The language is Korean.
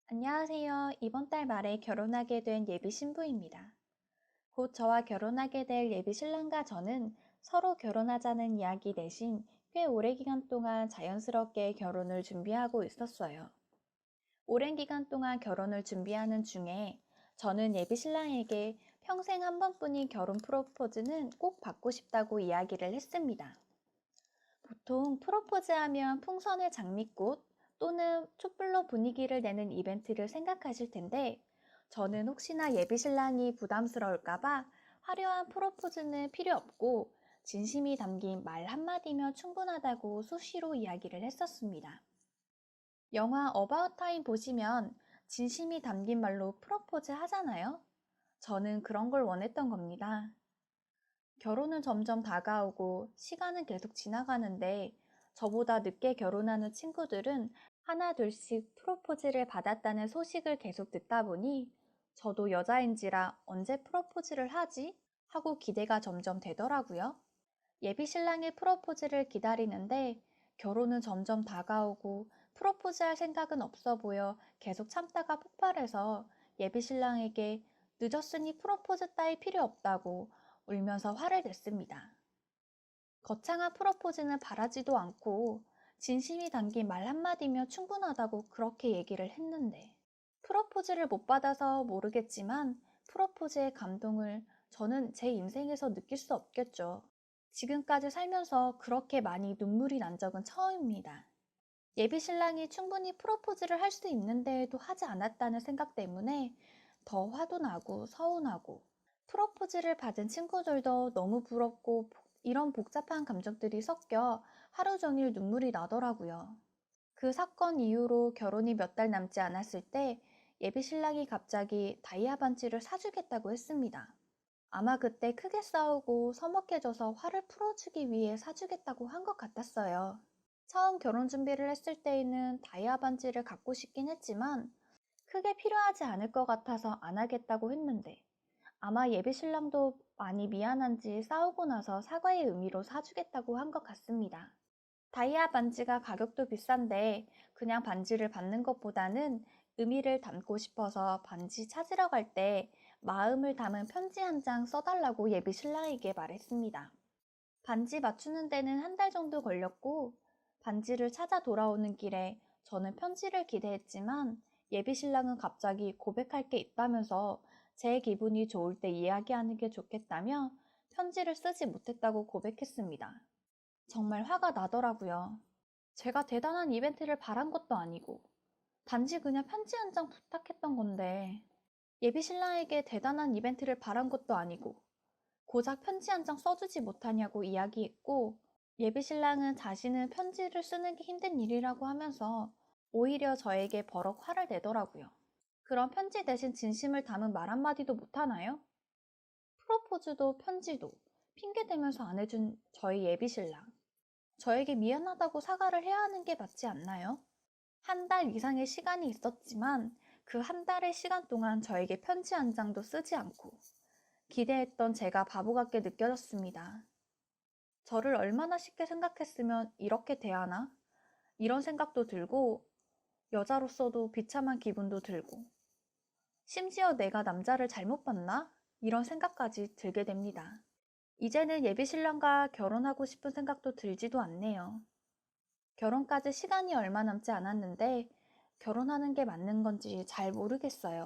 안녕하세요. 이번 달 말에 결혼하게 된 예비 신부입니다. 곧 저와 결혼하게 될 예비 신랑과 저는 서로 결혼하자는 이야기 대신 꽤 오래 기간 동안 자연스럽게 결혼을 준비하고 있었어요. 오랜 기간 동안 결혼을 준비하는 중에 저는 예비 신랑에게 평생 한 번뿐인 결혼 프로포즈는 꼭 받고 싶다고 이야기를 했습니다. 보통 프로포즈하면 풍선의 장미꽃 또는 촛불로 분위기를 내는 이벤트를 생각하실 텐데, 저는 혹시나 예비 신랑이 부담스러울까봐 화려한 프로포즈는 필요 없고 진심이 담긴 말 한마디면 충분하다고 수시로 이야기를 했었습니다. 영화 어바웃 타임 보시면 진심이 담긴 말로 프로포즈 하잖아요? 저는 그런 걸 원했던 겁니다. 결혼은 점점 다가오고 시간은 계속 지나가는데 저보다 늦게 결혼하는 친구들은 하나 둘씩 프로포즈를 받았다는 소식을 계속 듣다 보니 저도 여자인지라 언제 프로포즈를 하지? 하고 기대가 점점 되더라고요. 예비 신랑의 프로포즈를 기다리는데 결혼은 점점 다가오고 프로포즈할 생각은 없어 보여 계속 참다가 폭발해서 예비 신랑에게 늦었으니 프로포즈 따위 필요 없다고 울면서 화를 냈습니다. 거창한 프로포즈는 바라지도 않고 진심이 담긴 말 한마디면 충분하다고 그렇게 얘기를 했는데 프로포즈를 못 받아서 모르겠지만 프로포즈의 감동을 저는 제 인생에서 느낄 수 없겠죠. 지금까지 살면서 그렇게 많이 눈물이 난 적은 처음입니다. 예비 신랑이 충분히 프로포즈를 할 수 있는데도 하지 않았다는 생각 때문에 더 화도 나고 서운하고 프로포즈를 받은 친구들도 너무 부럽고 이런 복잡한 감정들이 섞여 하루 종일 눈물이 나더라고요. 그 사건 이후로 결혼이 몇 달 남지 않았을 때 예비 신랑이 갑자기 다이아 반지를 사주겠다고 했습니다. 아마 그때 크게 싸우고 서먹해져서 화를 풀어주기 위해 사주겠다고 한 것 같았어요. 처음 결혼 준비를 했을 때에는 다이아 반지를 갖고 싶긴 했지만 크게 필요하지 않을 것 같아서 안 하겠다고 했는데 아마 예비 신랑도 많이 미안한지 싸우고 나서 사과의 의미로 사주겠다고 한 것 같습니다. 다이아 반지가 가격도 비싼데 그냥 반지를 받는 것보다는 의미를 담고 싶어서 반지 찾으러 갈 때 마음을 담은 편지 한 장 써달라고 예비 신랑에게 말했습니다. 반지 맞추는 데는 한 달 정도 걸렸고 반지를 찾아 돌아오는 길에 저는 편지를 기대했지만 예비 신랑은 갑자기 고백할 게 있다면서 제 기분이 좋을 때 이야기하는 게 좋겠다며 편지를 쓰지 못했다고 고백했습니다. 정말 화가 나더라고요. 제가 대단한 이벤트를 바란 것도 아니고 단지 그냥 편지 한 장 부탁했던 건데 예비 신랑에게 대단한 이벤트를 바란 것도 아니고 고작 편지 한 장 써주지 못하냐고 이야기했고 예비 신랑은 자신은 편지를 쓰는 게 힘든 일이라고 하면서 오히려 저에게 버럭 화를 내더라고요. 그런 편지 대신 진심을 담은 말 한마디도 못하나요? 프로포즈도 편지도 핑계대면서 안 해준 저희 예비 신랑. 저에게 미안하다고 사과를 해야 하는 게 맞지 않나요? 한 달 이상의 시간이 있었지만 그 한 달의 시간 동안 저에게 편지 한 장도 쓰지 않고 기대했던 제가 바보 같게 느껴졌습니다. 저를 얼마나 쉽게 생각했으면 이렇게 대하나? 이런 생각도 들고 여자로서도 비참한 기분도 들고 심지어 내가 남자를 잘못 봤나? 이런 생각까지 들게 됩니다. 이제는 예비 신랑과 결혼하고 싶은 생각도 들지도 않네요. 결혼까지 시간이 얼마 남지 않았는데 결혼하는 게 맞는 건지 잘 모르겠어요.